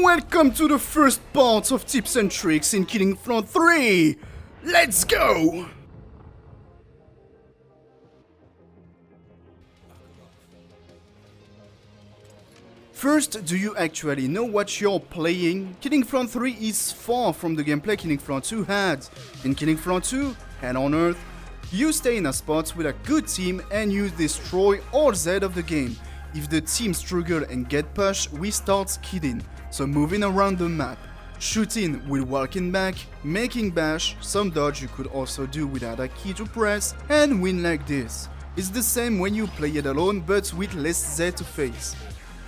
Welcome to the first part of tips and tricks in Killing Floor 3! Let's go! First, do you actually know what you're playing? Killing Floor 3 is far from the gameplay Killing Floor 2 had. In Killing Floor 2, Hell on Earth, you stay in a spot with a good team and you destroy all Z of the game. If the team struggle and get pushed, we start skidding, so moving around the map. Shooting with walking back, making bash, some dodge you could also do without a key to press, and win like this. It's the same when you play it alone but with less Z to face.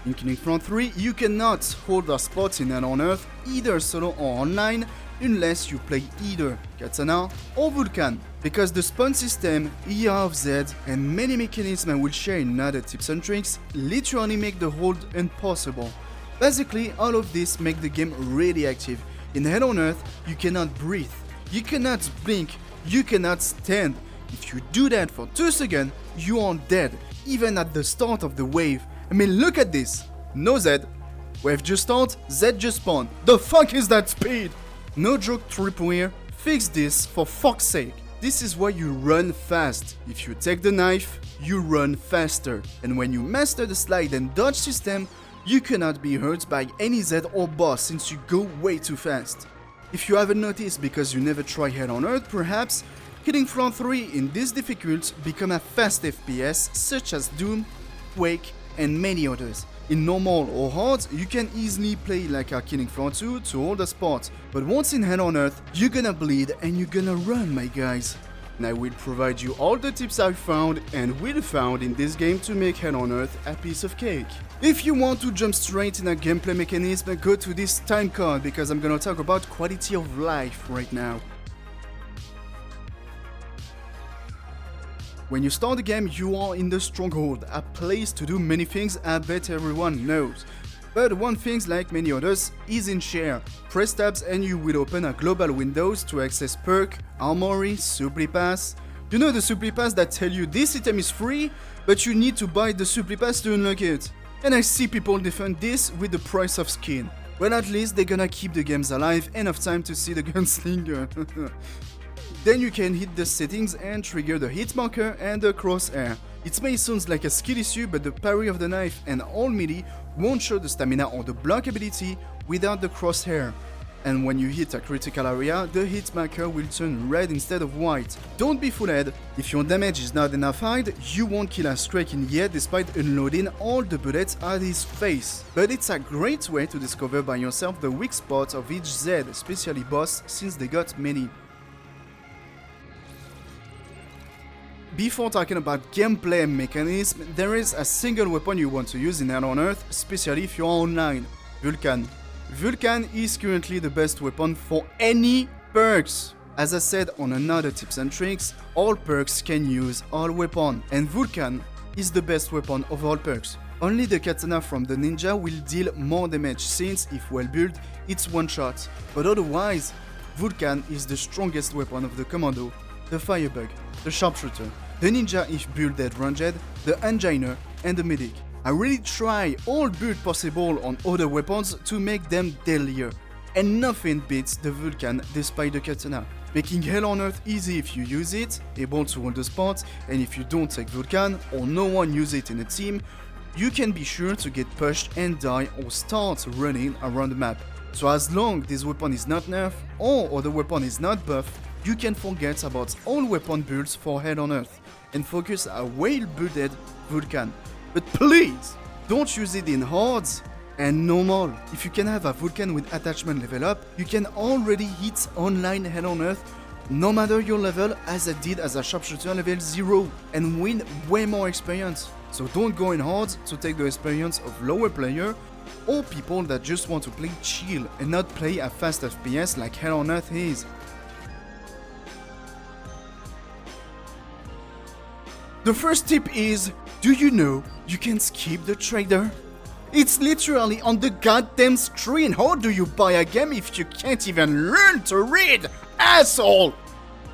In Killing Floor 3, you cannot hold a spot in Hell on Earth, either solo or online, unless you play either Katana or Vulcan, because the spawn system, ER of Z, and many mechanisms I will share in other tips and tricks literally make the hold impossible. Basically, all of this make the game really active. In Hell on Earth, you cannot breathe, you cannot blink, you cannot stand. If you do that for 2 seconds, you are dead, even at the start of the wave. I mean, look at this. No Z. Wave just start, Z just spawn. The fuck is that speed? No joke triple here. Fix this for fuck's sake. This is why you run fast. If you take the knife, you run faster. And when you master the slide and dodge system, you cannot be hurt by any Z or boss since you go way too fast. If you haven't noticed because you never try Hell on Earth perhaps, Killing Floor 3 in this difficult become a fast FPS such as Doom, Quake, and many others. In normal or hard, you can easily play like a Killing Floor 2 to hold a spot, but once in Hell on Earth, you're gonna bleed and you're gonna run, my guys. And I will provide you all the tips I found and will found in this game to make Hell on Earth a piece of cake. If you want to jump straight in a gameplay mechanism, go to this time card because I'm gonna talk about quality of life right now. When you start the game, you are in the Stronghold, a place to do many things I bet everyone knows. But one thing, like many others, is in share. Press tabs and you will open a global windows to access perk, armory, supply pass. You know the supply pass that tell you this item is free, but you need to buy the supply pass to unlock it. And I see people defend this with the price of skin. Well, at least they're gonna keep the games alive enough time to see the gunslinger. Then you can hit the settings and trigger the hit marker and the crosshair. It may sound like a skill issue, but the parry of the knife and all melee won't show the stamina or the block ability without the crosshair. And when you hit a critical area, the hit marker will turn red instead of white. Don't be fooled, if your damage is not enough high, you won't kill a striking yet despite unloading all the bullets at his face. But it's a great way to discover by yourself the weak spots of each Z, especially boss, since they got many. Before talking about gameplay mechanism, there is a single weapon you want to use in Hell on Earth, especially if you're online. Vulcan. Vulcan is currently the best weapon for any perks. As I said on another tips and tricks, all perks can use all weapon, and Vulcan is the best weapon of all perks. Only the katana from the ninja will deal more damage since, if well built, it's one shot. But otherwise, Vulcan is the strongest weapon of the commando, the firebug, the sharpshooter, the ninja if builded ranged, the engineer, and the medic. I really try all build possible on other weapons to make them deadlier, and nothing beats the Vulcan despite the katana. Making Hell on Earth easy if you use it, able to hold the spot, and if you don't take Vulcan or no one use it in a team, you can be sure to get pushed and die or start running around the map. So as long this weapon is not nerfed or other weapon is not buffed, you can forget about all weapon builds for Hell on Earth and focus a well-builded Vulcan. But please, don't use it in hards and normal. If you can have a Vulcan with attachment level up, you can already hit online Hell on Earth no matter your level, as I did as a sharpshooter level 0, and win way more experience. So don't go in hard to take the experience of lower player or people that just want to play chill and not play a fast FPS like Hell on Earth is. The first tip is, do you know you can skip the trader? It's literally on the goddamn screen. How do you buy a game if you can't even learn to read, asshole?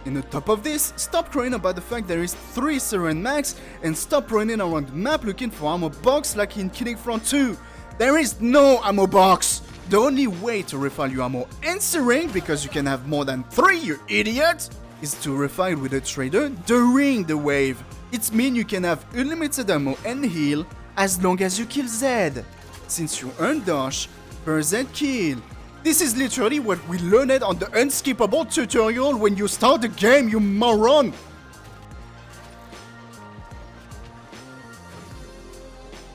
And on top of this, stop crying about the fact there is 3 Sirens max and stop running around the map looking for ammo box like in Killing Floor 2. There is no ammo box. The only way to refile your ammo and syringe, because you can have more than 3, you idiot, is to refile with a trader during the wave. It means you can have unlimited ammo and heal as long as you kill Zed, since you earn dash per Zed kill. This is literally what we learned on the unskippable tutorial when you start the game, you moron!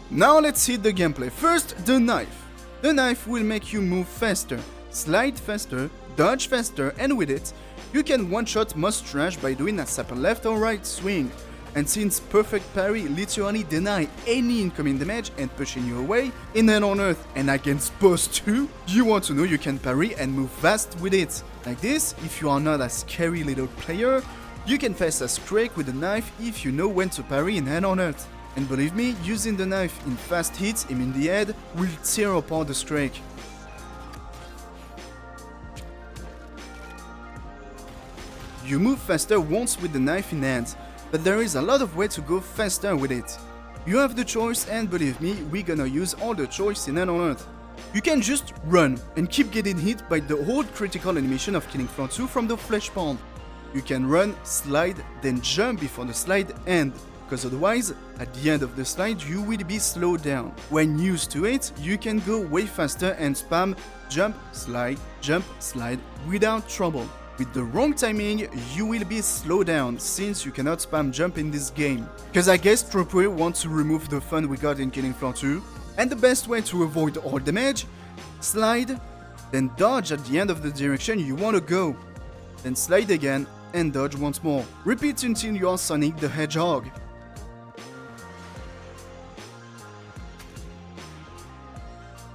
Now let's hit the gameplay. First, the knife. The knife will make you move faster, slide faster, dodge faster, and with it, you can one-shot most trash by doing a simple left or right swing. And since perfect parry literally deny any incoming damage and pushing you away, in Hell on Earth and against boss too, you want to know you can parry and move fast with it. Like this, if you are not a scary little player, you can face a Scrake with a knife if you know when to parry in Hell on Earth. And believe me, using the knife in fast hits him in the head will tear apart the Scrake. You move faster once with the knife in hand, but there is a lot of way to go faster with it. You have the choice, and believe me, we're gonna use all the choice in Hell on Earth. You can just run and keep getting hit by the whole critical animation of killing Front 2 from the flesh pound. You can run, slide, then jump before the slide ends, because otherwise, at the end of the slide, you will be slowed down. When used to it, you can go way faster and spam jump, slide, without trouble. With the wrong timing, you will be slowed down, since you cannot spam jump in this game. Cause I guess Tropway wants to remove the fun we got in killing Front 2, and the best way to avoid all damage, slide, then dodge at the end of the direction you want to go, then slide again, and dodge once more. Repeat until you are Sonic the Hedgehog.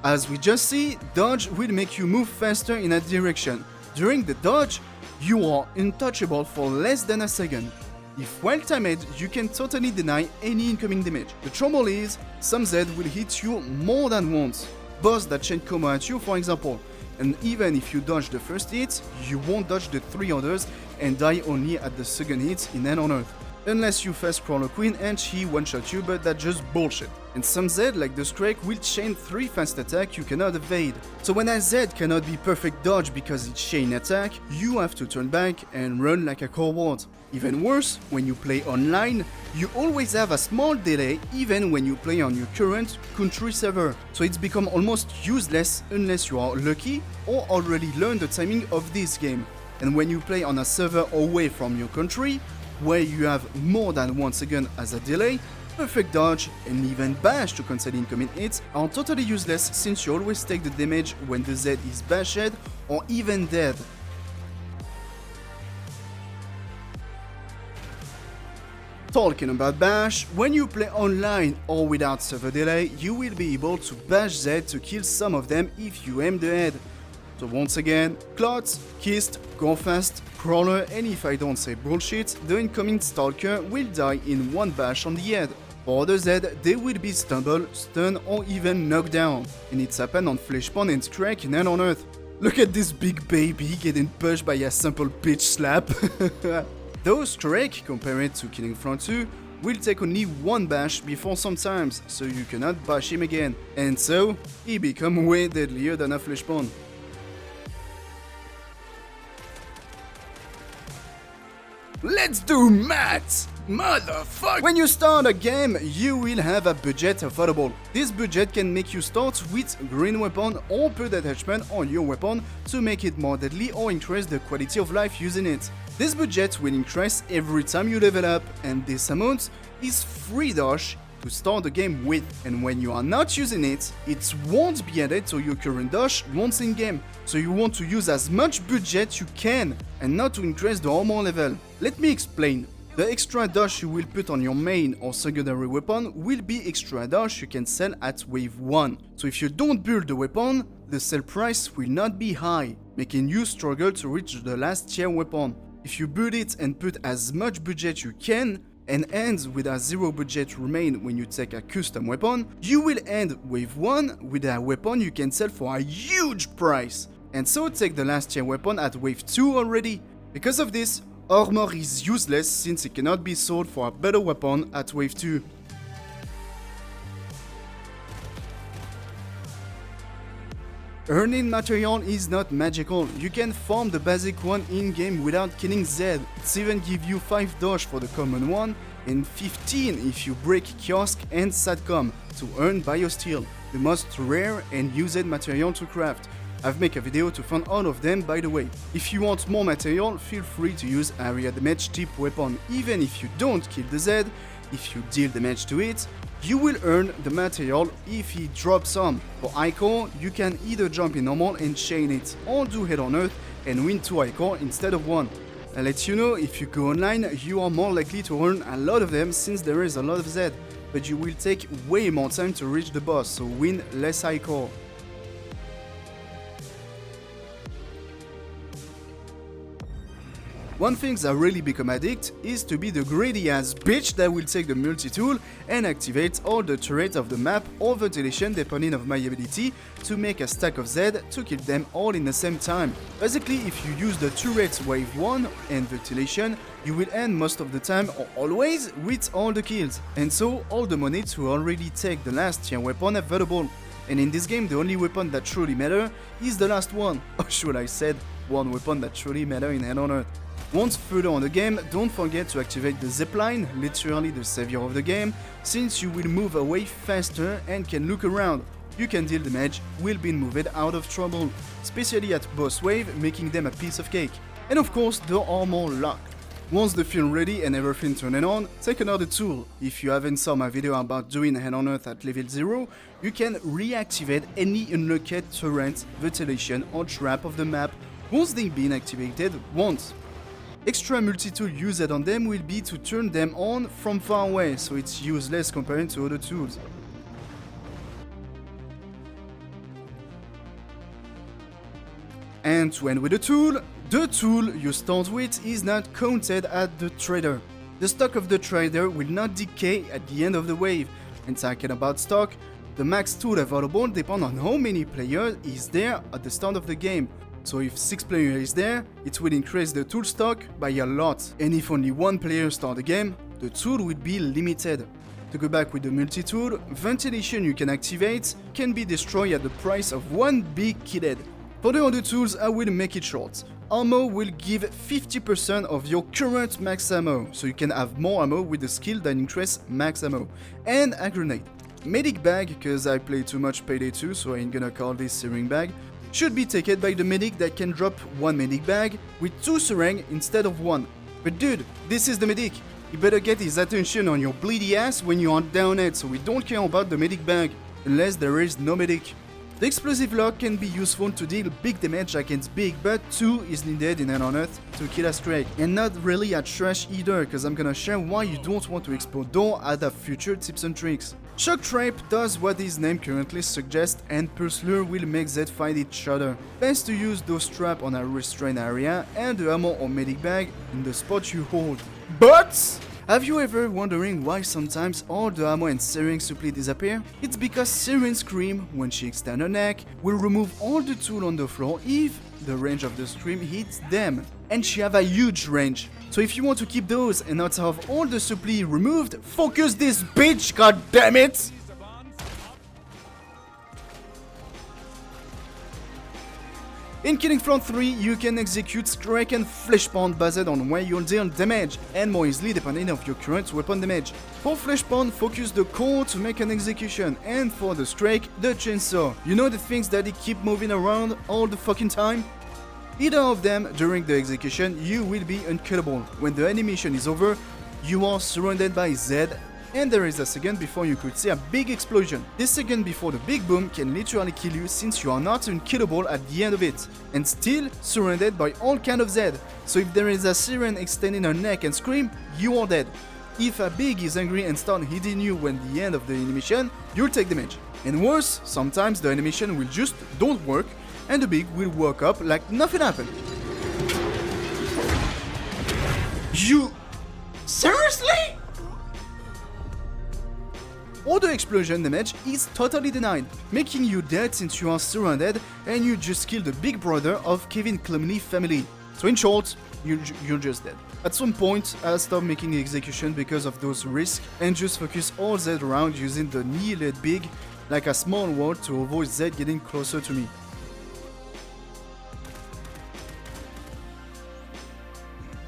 As we just see, dodge will make you move faster in that direction. During the dodge, you are untouchable for less than a second. If well timed, you can totally deny any incoming damage. The trouble is, some Zed will hit you more than once. Boss that chain combo at you, for example. And even if you dodge the first hit, you won't dodge the 3 others and die only at the second hit in Hell on Earth. Unless you fast Crawler Queen and she one-shot you, but that's just bullshit. And some Zed, like the Scrake, will chain 3 fast attack you cannot evade. So when a Zed cannot be perfect dodge because it's chain attack, you have to turn back and run like a coward. Even worse, when you play online, you always have a small delay even when you play on your current country server. So it's become almost useless unless you are lucky or already learn the timing of this game. And when you play on a server away from your country, where you have more than 1 second as a delay, perfect dodge and even bash to cancel incoming hits are totally useless, since you always take the damage when the Z is bashed or even dead. Talking about bash, when you play online or without server delay, you will be able to bash Z to kill some of them if you aim the head. So once again, Clots, Kist, Go Fast, Crawler, and if I don't say bullshit, the incoming Stalker will die in 1 bash on the head. For the Z, they will be stumbled, stunned, or even knocked down. And it's happened on Fleshpound and Scrake in Hell on Earth. Look at this big baby getting pushed by a simple bitch slap. Though Scrake, compared to killing Front 2, will take only 1 bash before sometimes, so you cannot bash him again. And so, he becomes way deadlier than a Fleshpound. Let's do maths! Motherfucker! When you start a game, you will have a budget available. This budget can make you start with green weapon or put attachment on your weapon to make it more deadly or increase the quality of life using it. This budget will increase every time you level up, and this amount is free dash to start the game with, and when you are not using it, it won't be added to your current dash once in game, so you want to use as much budget you can and not to increase the armor level. Let me explain. The extra dash you will put on your main or secondary weapon will be extra dash you can sell at wave 1, so if you don't build the weapon, the sell price will not be high, making you struggle to reach the last tier weapon. If you build it and put as much budget you can, and ends with a 0 budget remain when you take a custom weapon, you will end wave 1 with a weapon you can sell for a huge price, and so take the last tier weapon at wave 2 already. Because of this, armor is useless since it cannot be sold for a better weapon at wave 2. Earning material is not magical, you can farm the basic one in-game without killing Zed. It's even give you 5 doge for the common one, and 15 if you break kiosk and satcom to earn biosteel, the most rare and used material to craft. I've made a video to find all of them by the way. If you want more material, feel free to use area damage tip weapon. Even if you don't kill the Zed, if you deal damage to it, you will earn the material if he drops some. For Ichor, you can either jump in normal and chain it, or do head on earth and win 2 Ichor instead of 1. I'll let you know, if you go online, you are more likely to earn a lot of them since there is a lot of Zed, but you will take way more time to reach the boss, so win less Ichor. One thing that really become addict is to be the greedy ass bitch that will take the multi-tool and activate all the turrets of the map or ventilation depending on my ability to make a stack of Zed to kill them all in the same time. Basically, if you use the turrets wave 1 and ventilation, you will end most of the time or always with all the kills, and so all the money to already take the last tier weapon available. And in this game the only weapon that truly matter is the last one, or should I said, one weapon that truly matter in Hell on Earth. Once further on the game, don't forget to activate the zipline, literally the savior of the game, since you will move away faster and can look around. You can deal damage while being moved out of trouble, especially at boss wave, making them a piece of cake. And of course, the armor lock. Once the film ready and everything turned on, take another tool. If you haven't saw my video about doing Hell on Earth at level 0, you can reactivate any unlocked turret, ventilation or trap of the map once they've been activated once. Extra multi-tool used on them will be to turn them on from far away, so it's useless compared to other tools. And to end with the tool you start with is not counted at the trader. The stock of the trader will not decay at the end of the wave. And talking about stock, the max tool available depends on how many players is there at the start of the game. So if 6 players is there, it will increase the tool stock by a lot. And if only 1 player start the game, the tool will be limited. To go back with the multi-tool, ventilation you can activate can be destroyed at the price of 1 big killhead. For the other tools, I will make it short. Ammo will give 50% of your current max ammo, so you can have more ammo with the skill that increase max ammo. And a grenade. Medic bag, cause I play too much Payday 2, so I ain't gonna call this syringe bag, should be taken by the medic that can drop 1 medic bag with 2 syringe instead of 1. But dude, this is the medic. You better get his attention on your bleedy ass when you are down it, so we don't care about the medic bag, unless there is no medic. The explosive lock can be useful to deal big damage against big, but 2 is needed in Hell on Earth to kill a Strike. And not really a trash either, cause I'm gonna share why you don't want to explode door at a future tips and tricks. Shock Trap does what his name currently suggests, and Pursuer will make Zed fight each other. Best to use those traps on a restrained area and the ammo or medic bag in the spot you hold. But have you ever wondering why sometimes all the ammo and syringe supply disappear? It's because Sirens scream when she extends her neck will remove all the tool on the floor if the range of the scream hits them. And she have a huge range. So if you want to keep those and not have all the supply removed, focus this bitch, god damn it! In Killing Front 3, you can execute Strike and Flesh Pound based on where you'll deal damage, and more easily depending on your current weapon damage. For Flesh Pound, focus the core to make an execution, and for the Strike, the chainsaw. You know the things that they keep moving around all the fucking time? Either of them, during the execution, you will be unkillable. When the animation is over, you are surrounded by Zed, and there is a second before you could see a big explosion. This second before the big boom can literally kill you since you are not unkillable at the end of it, and still surrounded by all kind of Zed. So if there is a siren extending her neck and scream, you are dead. If a big is angry and start hitting you when the end of the animation, you'll take damage. And worse, sometimes the animation will just don't work, and the big will walk up like nothing happened. You... seriously? Or the explosion damage is totally denied, making you dead since you are surrounded and you just killed the big brother of Kevin Clemley family. So in short, you're just dead. At some point, I'll stop making execution because of those risks and just focus all Zed around using the knee-led big like a small wall to avoid Zed getting closer to me.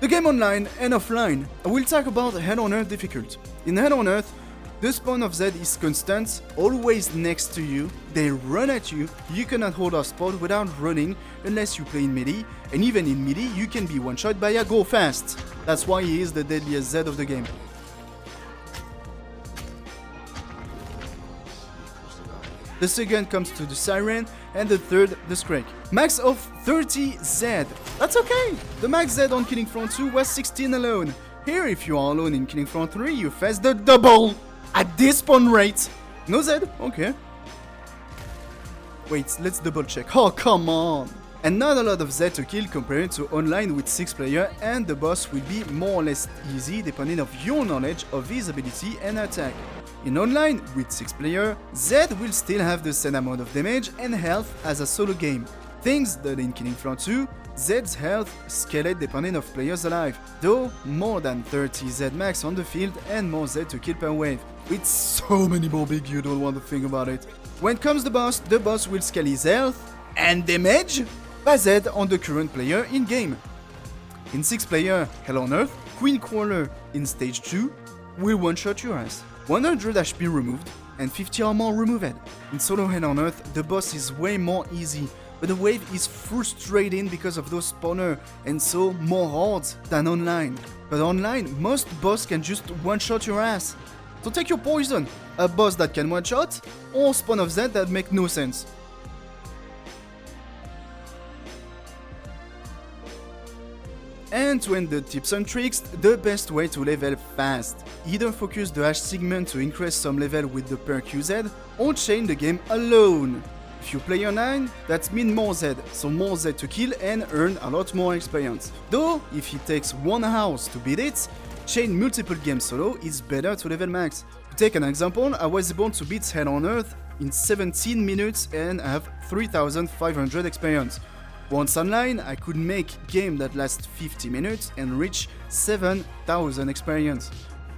The game online and offline. I will talk about Hell on Earth difficult. In Hell on Earth, the spawn of Z is constant, always next to you, they run at you, you cannot hold a spot without running unless you play in melee, and even in melee you can be one-shot by a go fast. That's why he is the deadliest Z of the game. The second comes to the Siren, and the third, the Scrake. Max of 30 Z. That's okay! The max Z on Killing Front 2 was 16 alone. Here, if you are alone in Killing Front 3, you face the double! At this spawn rate! No Z? Okay. Wait, let's double check. Oh, come on! And not a lot of Z to kill compared to online with 6 players, and the boss will be more or less easy depending on your knowledge of his ability and attack. In online with 6 players, Z will still have the same amount of damage and health as a solo game. Things that in Killing Front 2, Z's health scaled depending on players alive, though more than 30 Z max on the field and more Z to kill per wave. With so many more big you don't want to think about it. When comes the boss will scale his health and damage by Z on the current player in game. In 6 player Hell on Earth, Queen Crawler in stage 2 will one-shot your ass. 100 HP removed and 50 armor removed. In solo Hell on Earth, the boss is way more easy, but the wave is frustrating because of those spawners and so more hard than online. But online, most boss can just one-shot your ass. So take your poison, a boss that can one-shot, or spawn of Z that make no sense. And to end the tips and tricks, the best way to level fast. Either focus the hash segment to increase some level with the perk UZ, or chain the game alone. If you play online, that means more Z, so more Z to kill and earn a lot more experience. Though, if it takes one house to beat it, chain multiple games solo is better to level max. To take an example, I was able to beat Hell on Earth in 17 minutes and have 3500 experience. Once online, I could make game that lasts 50 minutes and reach 7000 experience.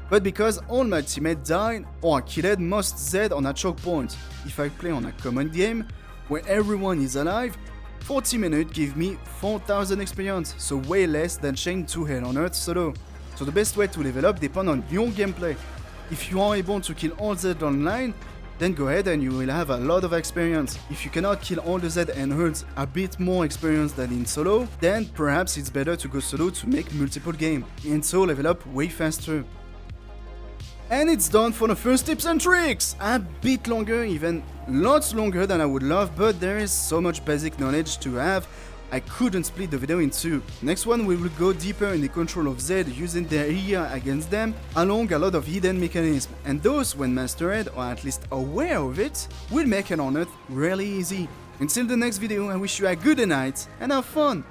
But because all my teammates died or I killed most Z on a choke point, if I play on a common game where everyone is alive, 40 minutes give me 4000 experience, so way less than chain 2 Hell on Earth solo. So the best way to level up depends on your gameplay. If you are able to kill all Z online, then go ahead and you will have a lot of experience. If you cannot kill all the Z and earn a bit more experience than in solo, then perhaps it's better to go solo to make multiple games, and so level up way faster. And it's done for the first tips and tricks! A bit longer, even lots longer than I would love, but there is so much basic knowledge to have, I couldn't split the video in two. Next one we will go deeper in the control of Z using their IA against them, along a lot of hidden mechanisms, and those, when mastered or at least aware of it, will make Hell on Earth really easy. Until the next video, I wish you a good night and have fun!